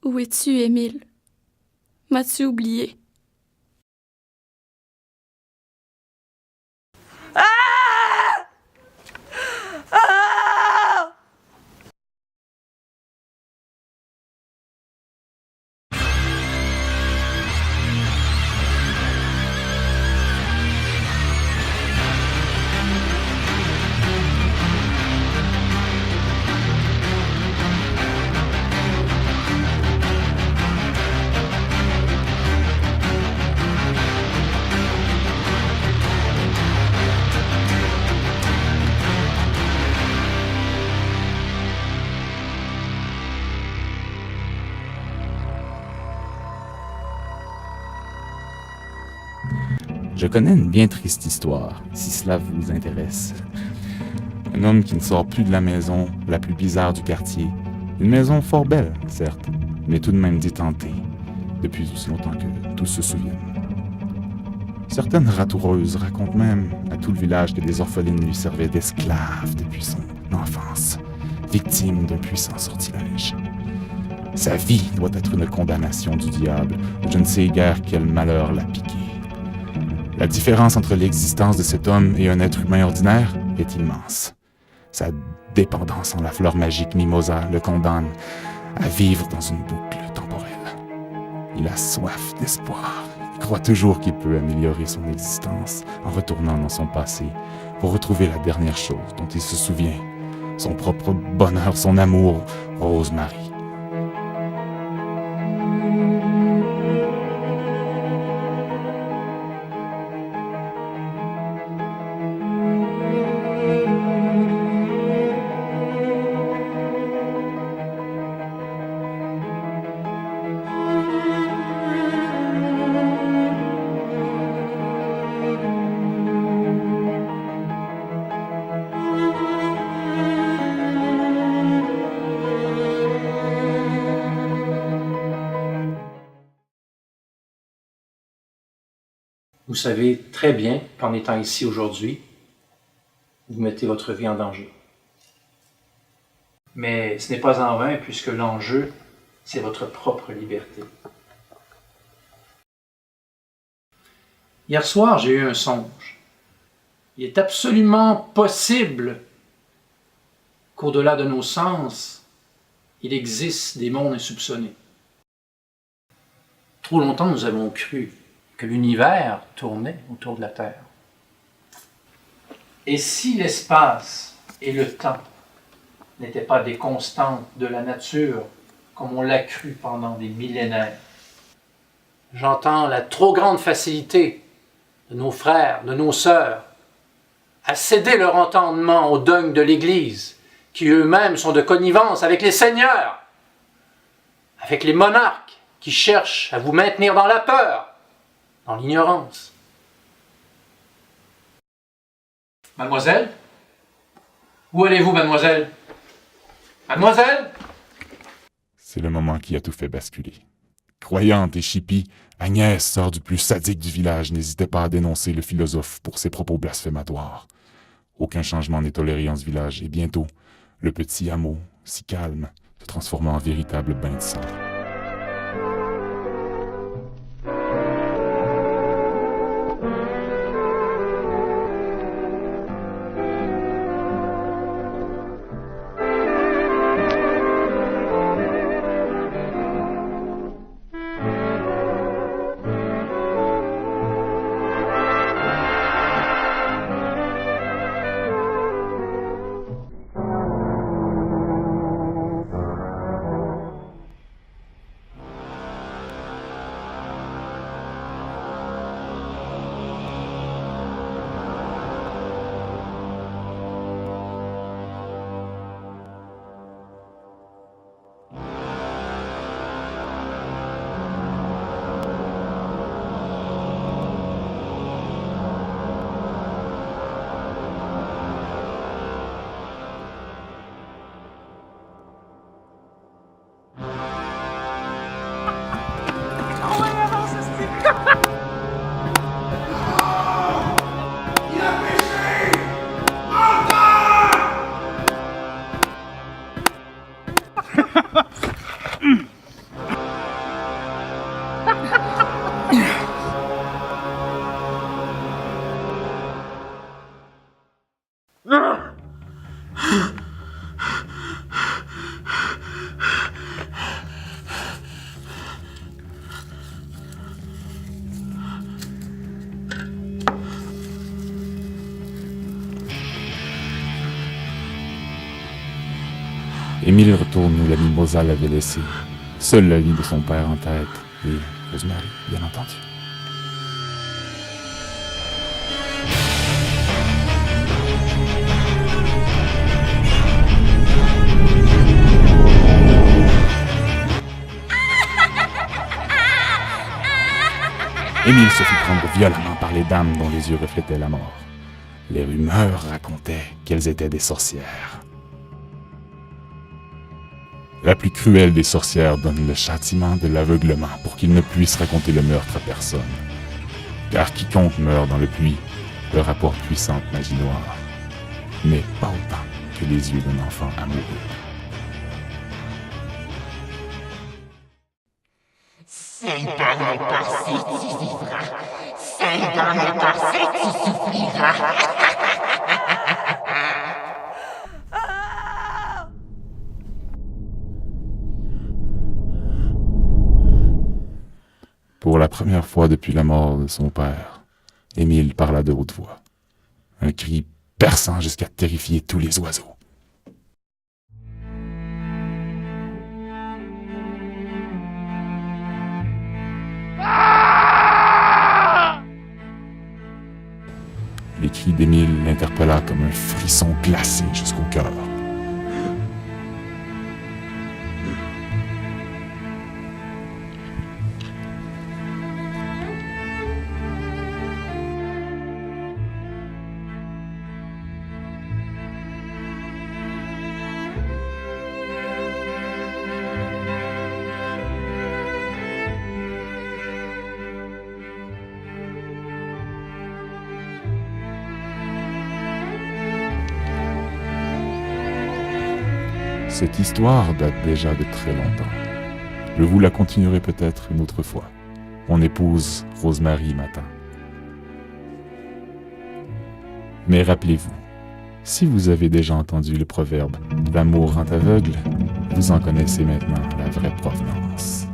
Où es-tu, Émile? M'as-tu oublié? Je connais une bien triste histoire, si cela vous intéresse. Un homme qui ne sort plus de la maison la plus bizarre du quartier. Une maison fort belle, certes, mais tout de même détentée, depuis aussi longtemps que tous se souviennent. Certaines ratoureuses racontent même à tout le village que des orphelines lui servaient d'esclaves depuis son enfance, victime d'un puissant sortilège. Sa vie doit être une condamnation du diable, ou je ne sais guère quel malheur l'a piqué. La différence entre l'existence de cet homme et un être humain ordinaire est immense. Sa dépendance en la fleur magique mimosa le condamne à vivre dans une boucle temporelle. Il a soif d'espoir. Il croit toujours qu'il peut améliorer son existence en retournant dans son passé pour retrouver la dernière chose dont il se souvient, son propre bonheur, son amour, Rosemary. Vous savez très bien qu'en étant ici aujourd'hui, vous mettez votre vie en danger. Mais ce n'est pas en vain puisque l'enjeu, c'est votre propre liberté. Hier soir, j'ai eu un songe. Il est absolument possible qu'au-delà de nos sens, il existe des mondes insoupçonnés. Trop longtemps, nous avons cru que l'univers tournait autour de la Terre. Et si l'espace et le temps n'étaient pas des constantes de la nature, comme on l'a cru pendant des millénaires? J'entends la trop grande facilité de nos frères, de nos sœurs, à céder leur entendement au dogme de l'Église, qui eux-mêmes sont de connivence avec les seigneurs, avec les monarques qui cherchent à vous maintenir dans la peur, dans l'ignorance. Mademoiselle? Où allez-vous, mademoiselle? Mademoiselle? C'est le moment qui a tout fait basculer. Croyante et chipie, Agnès, sœur du plus sadique du village, n'hésitait pas à dénoncer le philosophe pour ses propos blasphématoires. Aucun changement n'est toléré en ce village, et bientôt, le petit hameau, si calme, se transforma en véritable bain de sang. Émile retourne où la mimosa l'avait laissé, seul la vie de son père en tête, et Rosemary, bien entendu. Émile se fit prendre violemment par les dames dont les yeux reflétaient la mort. Les rumeurs racontaient qu'elles étaient des sorcières. La plus cruelle des sorcières donne le châtiment de l'aveuglement pour qu'il ne puisse raconter le meurtre à personne. Car quiconque meurt dans le puits leur apporte puissante magie noire, mais pas autant que les yeux d'un enfant amoureux. Seul dans le passé tu vivras. Seul dans le passé tu souffriras. Pour la première fois depuis la mort de son père, Émile parla de haute voix. Un cri perçant jusqu'à terrifier tous les oiseaux. Les cris d'Émile l'interpella comme un frisson glacé jusqu'au cœur. Cette histoire date déjà de très longtemps. Je vous la continuerai peut-être une autre fois. Mon épouse, Rosemary, m'attend. Mais rappelez-vous, si vous avez déjà entendu le proverbe « L'amour rend aveugle », vous en connaissez maintenant la vraie provenance.